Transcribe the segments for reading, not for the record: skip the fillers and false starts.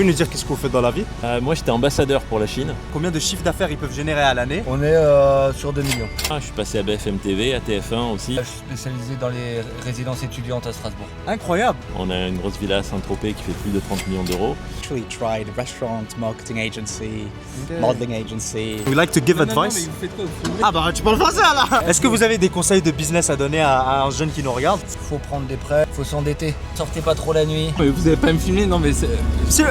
nous dire qu'est-ce que vous faites dans la vie? Moi j'étais ambassadeur pour la Chine. Combien de chiffres d'affaires ils peuvent générer à l'année? On est sur 2 millions. Je suis passé à BFM TV, à TF1 aussi. Je suis spécialisé dans les résidences étudiantes à Strasbourg. Incroyable! On a une grosse villa à Saint-Tropez qui fait plus de 30 millions d'euros. Actually tried a restaurant marketing agency, modeling agency. We like to give advice. Ah bah tu parles français là! Est-ce que vous avez des conseils de business à donner à un jeune qui nous regarde? Faut prendre des prêts, faut s'endetter. Sortez pas trop la nuit. Mais vous allez pas me filmer, non mais c'est... Monsieur...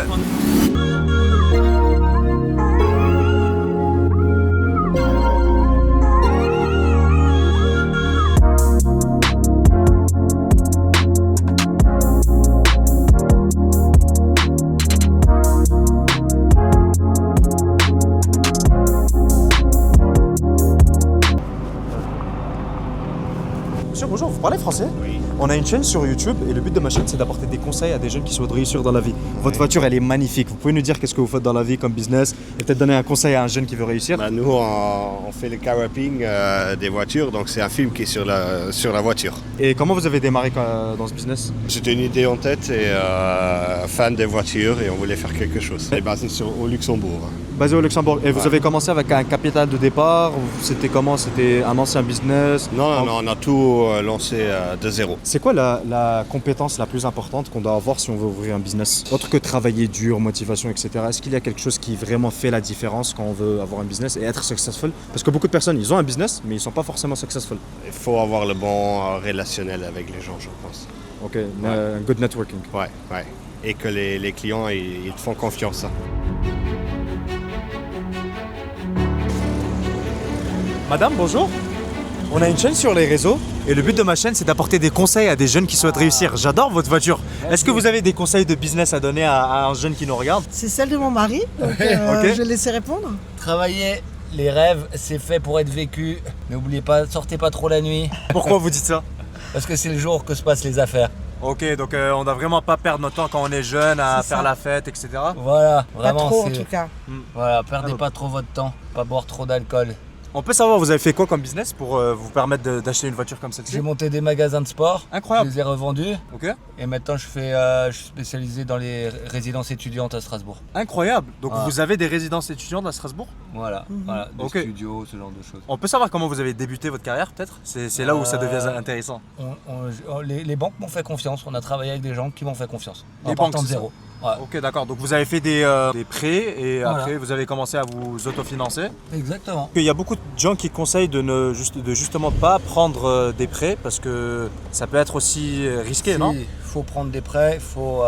Monsieur, bonjour, vous parlez français? Oui. On a une chaîne sur YouTube et le but de ma chaîne c'est d'apporter des conseils à des jeunes qui souhaitent réussir dans la vie. Votre voiture elle est magnifique, vous pouvez nous dire qu'est-ce que vous faites dans la vie comme business et peut-être donner un conseil à un jeune qui veut réussir? Nous, on fait le car wrapping des voitures, donc c'est un film qui est sur la voiture. Et comment vous avez démarré dans ce business? C'était une idée en tête et fan des voitures et on voulait faire quelque chose. C'est basé au Luxembourg. Basé au Luxembourg. Et vous avez commencé avec un capital de départ? C'était comment? C'était un ancien business? Non, on a tout lancé de zéro. C'est quoi la compétence la plus importante qu'on doit avoir si on veut ouvrir un business? Autre que travailler dur, motivation, etc. Est-ce qu'il y a quelque chose qui vraiment fait la différence quand on veut avoir un business et être successful? Parce que beaucoup de personnes, ils ont un business, mais ils sont pas forcément successful. Il faut avoir le bon relationnel avec les gens, je pense. Ok, good networking. Ouais. Et que les clients, ils te font confiance. Madame, bonjour. On a une chaîne sur les réseaux et le but de ma chaîne c'est d'apporter des conseils à des jeunes qui souhaitent réussir. J'adore votre voiture. Est-ce que vous avez des conseils de business à donner à un jeune qui nous regarde? C'est celle de mon mari, donc Ok. je vais laisser répondre. Travailler, les rêves, c'est fait pour être vécu. N'oubliez pas, sortez pas trop la nuit. Pourquoi vous dites ça? Parce que c'est le jour que se passent les affaires. Ok, donc on doit vraiment pas perdre notre temps quand on est jeune à C'est faire ça. la fête, etc. Voilà, Pas vraiment trop en c'est... tout cas. Voilà, perdez pas trop votre temps, pas boire trop d'alcool. On peut savoir, vous avez fait quoi comme business pour vous permettre d'acheter une voiture comme celle-ci? J'ai monté des magasins de sport, Incroyable. je les ai revendus Ok. et maintenant je suis spécialisé dans les résidences étudiantes à Strasbourg. Incroyable. Donc Ah. vous avez des résidences étudiantes à Strasbourg? Voilà, voilà, des Ok. studios, ce genre de choses. On peut savoir comment vous avez débuté votre carrière peut-être? C'est là où ça devient intéressant. Les banques m'ont fait confiance, on a travaillé avec des gens qui m'ont fait confiance. Les En partant banques, de c'est zéro. Ouais. Ok, d'accord. Donc vous avez fait des prêts et Voilà. après vous avez commencé à vous autofinancer. Exactement. Il y a beaucoup de gens qui conseillent de justement pas prendre des prêts parce que ça peut être aussi risqué, non? Il faut prendre des prêts, faut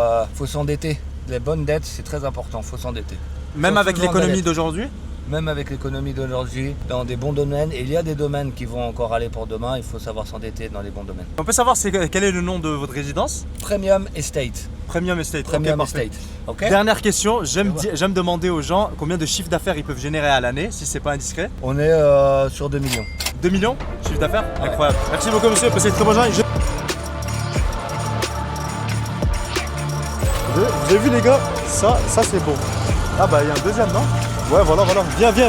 s'endetter. Les bonnes dettes, c'est très important, faut s'endetter. Même Faut avec souvent l'économie d'aller. d'aujourd'hui? Même avec l'économie d'aujourd'hui, dans des bons domaines, et il y a des domaines qui vont encore aller pour demain, il faut savoir s'endetter dans les bons domaines. On peut savoir quel est le nom de votre résidence? Premium Estate. Premium Estate. Ok, Premium parfait. Estate. Ok. Dernière question, j'aime demander aux gens combien de chiffres d'affaires ils peuvent générer à l'année, si c'est pas indiscret. On est sur 2 millions. 2 millions chiffre d'affaires? Incroyable. Merci beaucoup monsieur, passez une très bonne journée. Vous avez vu les gars? Ça c'est beau. Ah bah il y a un deuxième, non? Ouais, voilà.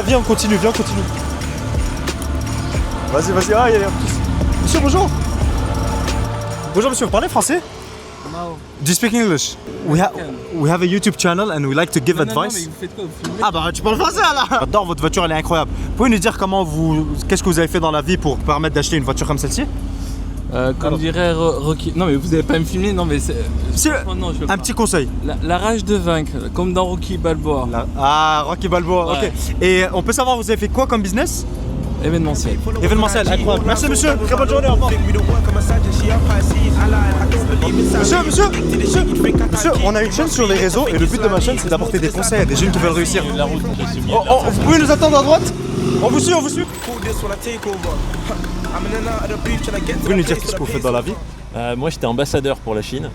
Viens, on continue. Vas-y. Ah, il y a un petit... Monsieur, bonjour. Bonjour monsieur, vous parlez français? No. Do you speak English? We have a YouTube channel and we like to give Non, mais advice. vous faites quoi? Vous filmez? Ah bah tu parles français là. J'adore votre voiture, elle est incroyable. Vous pouvez nous dire qu'est-ce que vous avez fait dans la vie pour permettre d'acheter une voiture comme celle-ci? Comme dirait Rocky... Non mais vous allez pas me filmer, non mais c'est... Monsieur, Oh, non, je veux un pas. petit conseil. La rage de vaincre, comme dans Rocky Balboa. Ah, Rocky Balboa, Ouais. ok. Et on peut savoir, vous avez fait quoi comme business? Événementiel. Événementiel, incroyable. Merci monsieur, très bonne journée, au revoir. Monsieur, on a une chaîne sur les réseaux et le but de ma chaîne c'est d'apporter des conseils à des jeunes qui veulent réussir. La route, je suis bien. Vous pouvez nous attendre à droite? On vous suit. Vous pouvez nous dire qu'est-ce que vous faites dans la vie? Moi j'étais ambassadeur pour la Chine.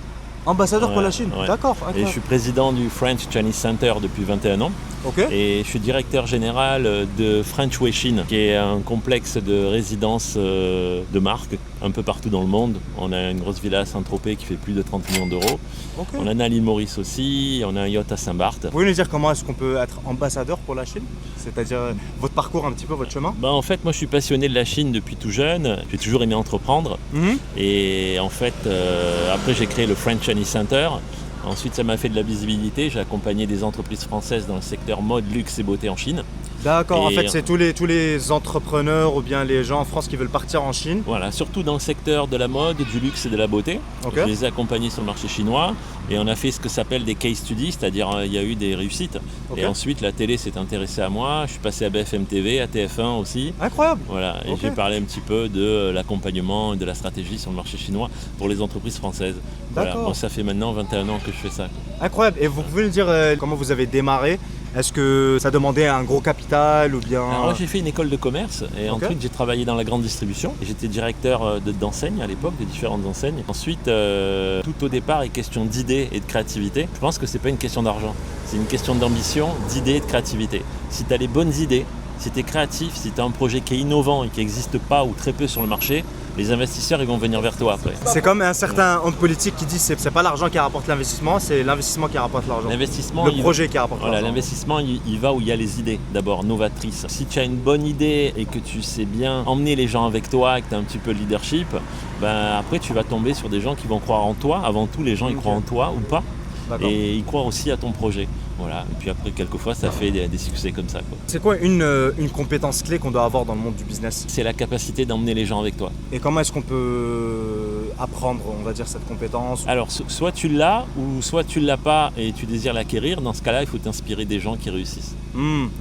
Ambassadeur pour Ouais, la Chine, ouais. d'accord. Et je incroyable. suis président du French Chinese Center depuis 21 ans. Ok. Et je suis directeur général de French Way Chine, qui est un complexe de résidences de marques un peu partout dans le monde. On a une grosse villa à Saint-Tropez qui fait plus de 30 millions d'euros. Ok. On en a à l'île Maurice aussi, on a un yacht à Saint-Barth. Vous pouvez nous dire comment est-ce qu'on peut être ambassadeur pour la Chine? C'est-à-dire votre parcours un petit peu, votre chemin? En fait, moi je suis passionné de la Chine depuis tout jeune. J'ai toujours aimé entreprendre. Et en fait, après j'ai créé le French Chinese Center Ensuite, ça m'a fait de la visibilité. J'ai accompagné des entreprises françaises dans le secteur mode, luxe et beauté en Chine. D'accord, en Et- fait, c'est tous les entrepreneurs ou bien les gens en France qui veulent partir en Chine. Voilà, surtout dans le secteur de la mode, du luxe et de la beauté. Ok. Je les ai accompagnés sur le marché chinois et on a fait ce que s'appelle des case studies, c'est-à-dire il y a eu des réussites. Ok. Et ensuite, la télé s'est intéressée à moi. Je suis passé à BFM TV, à TF1 aussi. Incroyable. Voilà, et Ok. j'ai parlé un petit peu de l'accompagnement et de la stratégie sur le marché chinois pour les entreprises françaises. Voilà, D'accord. moi ça fait maintenant 21 ans que je fais ça. Incroyable. Et vous pouvez nous dire comment vous avez démarré? Est-ce que ça demandait un gros capital ou bien... Alors moi j'ai fait une école de commerce et Ok. ensuite j'ai travaillé dans la grande distribution. J'étais directeur d'enseignes à l'époque, de différentes enseignes. Ensuite, tout au départ est question d'idées et de créativité. Je pense que c'est pas une question d'argent, c'est une question d'ambition, d'idées et de créativité. Si tu as les bonnes idées, si tu es créatif, si tu as un projet qui est innovant et qui n'existe pas ou très peu sur le marché, les investisseurs ils vont venir vers toi après. C'est comme un certain homme politique qui dit c'est pas l'argent qui rapporte l'investissement, c'est l'investissement qui rapporte l'argent. L'investissement, Le il- projet qui rapporte Voilà, l'argent. l'investissement, il va où il y a les idées, d'abord, novatrices. Si tu as une bonne idée et que tu sais bien emmener les gens avec toi, et que tu as un petit peu de leadership, ben après tu vas tomber sur des gens qui vont croire en toi. Avant tout, les gens ils Ok. croient en toi ou pas. D'accord. Et ils croient aussi à ton projet. Voilà. Et puis après, quelquefois, ça fait des succès comme ça, quoi. C'est quoi une compétence clé qu'on doit avoir dans le monde du business? C'est la capacité d'emmener les gens avec toi. Et comment est-ce qu'on peut apprendre, on va dire, cette compétence? Alors, soit tu l'as, ou soit tu ne l'as pas et tu désires l'acquérir. Dans ce cas-là, il faut t'inspirer des gens qui réussissent.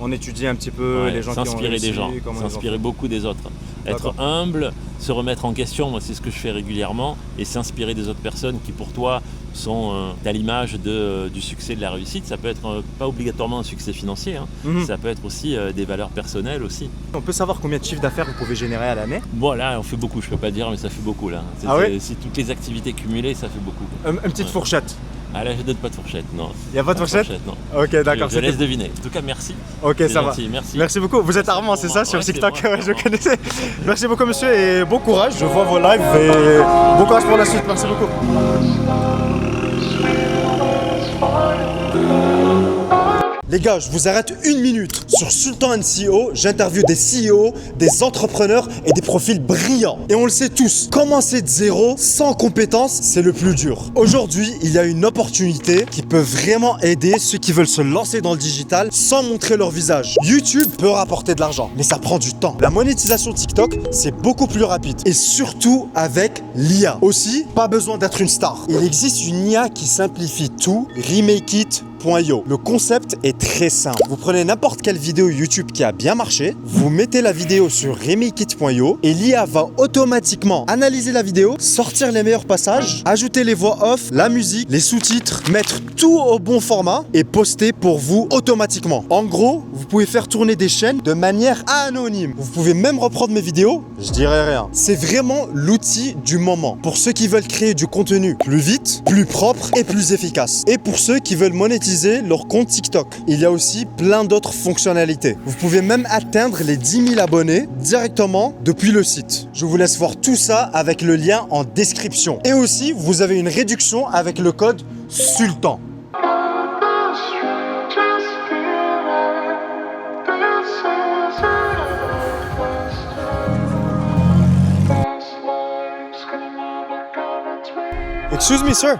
On étudie un petit peu Ouais, les gens qui ont s'inspirer réussi, des gens, comment ils ont s'inspirer beaucoup des autres. D'accord. Être humble, se remettre en question, moi c'est ce que je fais régulièrement, et s'inspirer des autres personnes qui pour toi sont à l'image du succès, de la réussite. Ça peut être pas obligatoirement un succès financier, hein. Mhm. Ça peut être aussi des valeurs personnelles aussi. On peut savoir combien de chiffre d'affaires vous pouvez générer à l'année? Bon là on fait beaucoup, je peux pas dire mais ça fait beaucoup là. Ah ouais Si toutes les activités cumulées ça fait beaucoup. Une petite Ouais. fourchette. Ah là je donne pas de fourchette, non. Il n'y a pas de fourchette? Non. Ok, d'accord. Je c'était- laisse deviner. En tout cas merci. Ok, C'est ça va. gentil, merci. Merci beaucoup. Vous êtes Armand, c'est ça, Ouais, sur c'est TikTok? moi, Ouais, je Armand. connaissais. Merci beaucoup, monsieur, et bon courage. Je vois vos lives et bon courage pour la suite. Merci beaucoup. Les gars, je vous arrête une minute. Sur Sultan & CEO, j'interviewe des CEO, des entrepreneurs et des profils brillants. Et on le sait tous, commencer de zéro, sans compétences, c'est le plus dur. Aujourd'hui, il y a une opportunité qui peut vraiment aider ceux qui veulent se lancer dans le digital sans montrer leur visage. YouTube peut rapporter de l'argent, mais ça prend du temps. La monétisation TikTok, c'est beaucoup plus rapide. Et surtout avec l'IA. Aussi, pas besoin d'être une star. Il existe une IA qui simplifie tout, RemakeIt.io. Le concept est très simple. Vous prenez n'importe quelle vidéo YouTube qui a bien marché, vous mettez la vidéo sur RemakeIt.io et l'IA va automatiquement analyser la vidéo, sortir les meilleurs passages, ajouter les voix off, la musique, les sous-titres, mettre tout au bon format et poster pour vous automatiquement. En gros, vous pouvez faire tourner des chaînes de manière anonyme. Vous pouvez même reprendre mes vidéos, je dirais rien. C'est vraiment l'outil du moment pour ceux qui veulent créer du contenu plus vite, plus propre et plus efficace. Et pour ceux qui veulent monétiser leur compte TikTok. Il y a aussi plein d'autres fonctionnalités. Vous pouvez même atteindre les 10 000 abonnés directement depuis le site. Je vous laisse voir tout ça avec le lien en description. Et aussi, vous avez une réduction avec le code SULTAN. Excuse me, sir.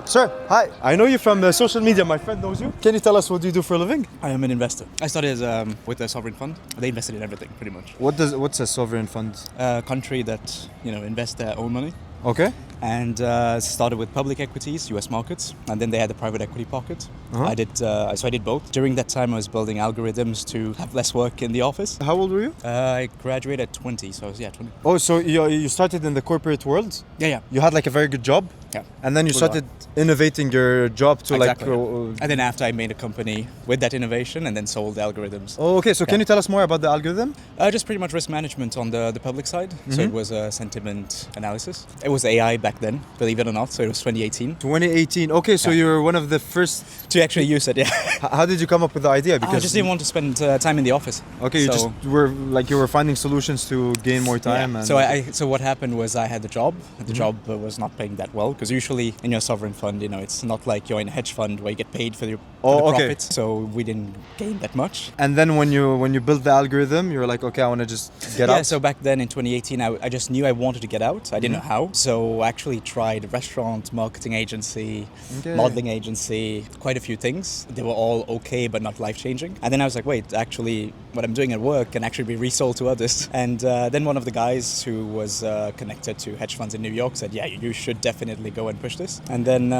Sir, hi. I know you from social media. My friend knows you. Can you tell us what you do for a living? I am an investor. I started with a sovereign fund. They invested in everything, pretty much. What's a sovereign fund? A country that invests their own money, Okay. and started with public equities, U.S. markets, and then they had the private equity pocket. Uh-huh. I did both. During that time, I was building algorithms to have less work in the office. How old were you? I graduated at 20, so I was 20. Oh, so you started in the corporate world. Yeah. You had like a very good job, Yeah. and then you Good started innovating your job to Exactly. like. And then after I made a company with that innovation and then sold algorithms. Oh, okay. So can Yeah. you tell us more about the algorithm? Just pretty much risk management on the public side. So Mhm. it was sentiment analysis. It was AI back then, believe it or not. So it was 2018 2018. Okay, so Yeah. you were one of the first. to actually use it. Yeah. How did you come up with the idea? I just didn't want to spend time in the office. Okay, you so- just were finding solutions to gain more time. Yeah. And So what happened was I had the job. The job was not paying that well because usually in your sovereign fund, it's not like you're in a hedge fund where you get paid for Oh, the okay. profit, so we didn't gain that much. And then when you build the algorithm, you're like, okay, I want to just get Yeah, out. so back then in 2018, I just knew I wanted to get out. I didn't know how. So I actually tried a restaurant, marketing agency, Okay. modeling agency, quite a few things. They were all okay, but not life-changing. And then I was like, wait, actually, what I'm doing at work can actually be resold to others. And then one of the guys who was connected to hedge funds in New York said, yeah, you should definitely go and push this. And then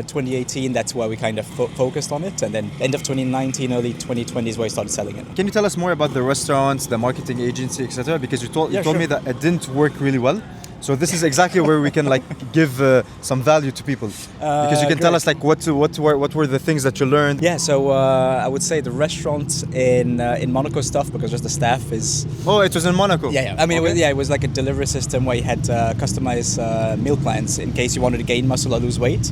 2018, that's where we kind of focused on it. And then end of 2019, early 2020 is where we started selling it. Can you tell us more about the restaurants, the marketing agency, etc.? Because you told Yeah, me sure. that it didn't work really well. So this is exactly where we can like give some value to people, because you can tell great. us like what were the things that you learned. Yeah, so I would say the restaurant in Monaco stuff, because just the staff is. Oh, it was in Monaco. Yeah. I mean, Okay. it was like a delivery system where you had customized meal plans in case you wanted to gain muscle or lose weight.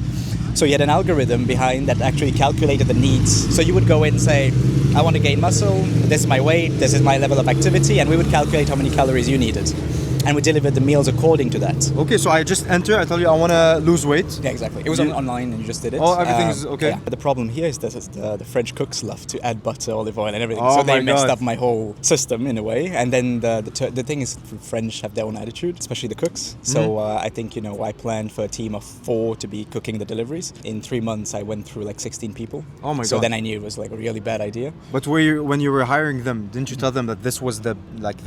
So you had an algorithm behind that actually calculated the needs. So you would go in and say, I want to gain muscle, this is my weight, this is my level of activity, and we would calculate how many calories you needed. And we delivered the meals according to that. Okay, so I just enter. I tell you I want to lose weight. Yeah, exactly. It was online and you just did it. Oh, everything is okay. Yeah. But the problem here is that the French cooks love to add butter, olive oil and everything. Oh so they my messed God. up my whole system in a way. And then the thing is, the French have their own attitude, especially the cooks. So I think, I planned for a team of 4 to be cooking the deliveries. In 3 months, I went through like 16 people. Oh my So God. then I knew it was like a really bad idea. But when you were hiring them, didn't you tell them that this was the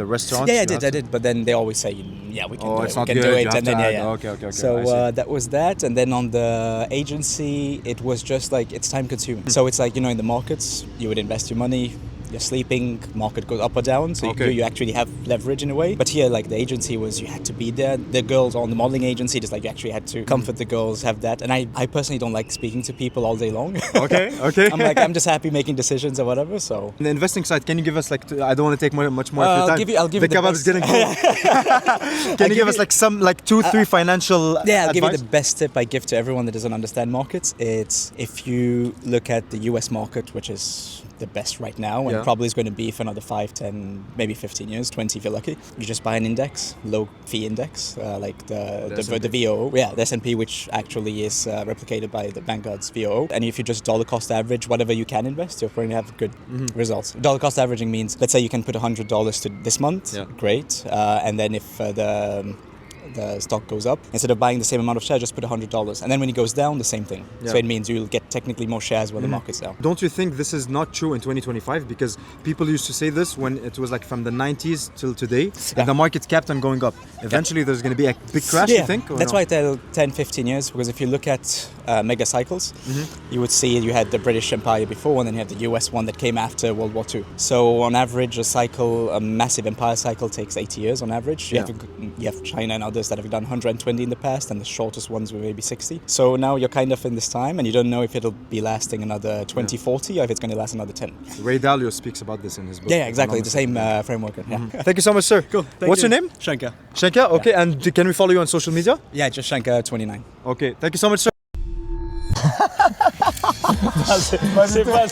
restaurant? Yeah, I You did. had to- But then they always say, yeah, we can Oh, do it's it. not We can good. do You it. have And then, to yeah, add. yeah. Okay, I see. So that was that. And then on the agency, it was just like, it's time consuming. So it's like, in the markets, you would invest your money, you're sleeping, market goes up or down, so Okay. you actually have leverage in a way. But here, like the agency was, you had to be there. The girls on the modeling agency, just like you actually had to comfort the girls, have that. And I personally don't like speaking to people all day long. Okay. I'm just happy making decisions or whatever. So On the investing side, can you give us like? I don't want to take much more of your time. I'll give the you the kebab is best. getting cold. Can you give us like some 2-3 financial? Yeah, I'll give you advice? the best tip I give to everyone that doesn't understand markets. It's if you look at the US market, which is the best right now, and Yeah. probably is going to be for another 5, 10, maybe 15 years, 20 if you're lucky. You just buy an index, low fee index, like the VOO. Yeah, the S&P, which actually is replicated by the Vanguard's VOO. And if you just dollar cost average whatever you can invest, you're going to have good results. Dollar cost averaging means, let's say you can put $100 to this month, Yeah. great. And then if the stock goes up, instead of buying the same amount of shares, just put $100. And then when it goes down, the same thing. So Yeah. it means you'll get technically more shares when the market's down. Don't you think this is not true in 2025? Because people used to say this when it was like from the 90s till today, Yeah. and the market kept on going up. Eventually, there's going to be a big crash. You think? Or That's no? why I tell 10, 15 years, because if you look at mega cycles, you would see you had the British Empire before, and then you have the US one that came after World War II. So on average, a massive empire cycle takes 80 years on average. You have China and others that have done 120 in the past, and the shortest ones were maybe 60. So now you're kind of in this time, and you don't know if it'll be lasting another 20, 40, or if it's going to last another 10. Ray Dalio speaks about this in his book. Yeah, exactly. The same framework. Yeah. Thank you so much, sir. Cool. What's your name? Shankar. Shankar. Okay. And can we follow you on social media? Yeah, just Shankar 29. Okay. Thank you so much, sir. C'est pas vrai.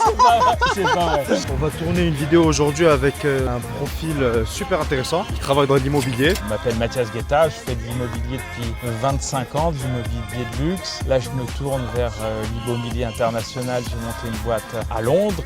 On va tourner une vidéo aujourd'hui avec un profil super intéressant qui travaille dans l'immobilier. Je m'appelle Mathias Guetta, je fais de l'immobilier depuis 25 ans, de l'immobilier de luxe. Là, je me tourne vers l'immobilier international. J'ai monté une boîte à Londres.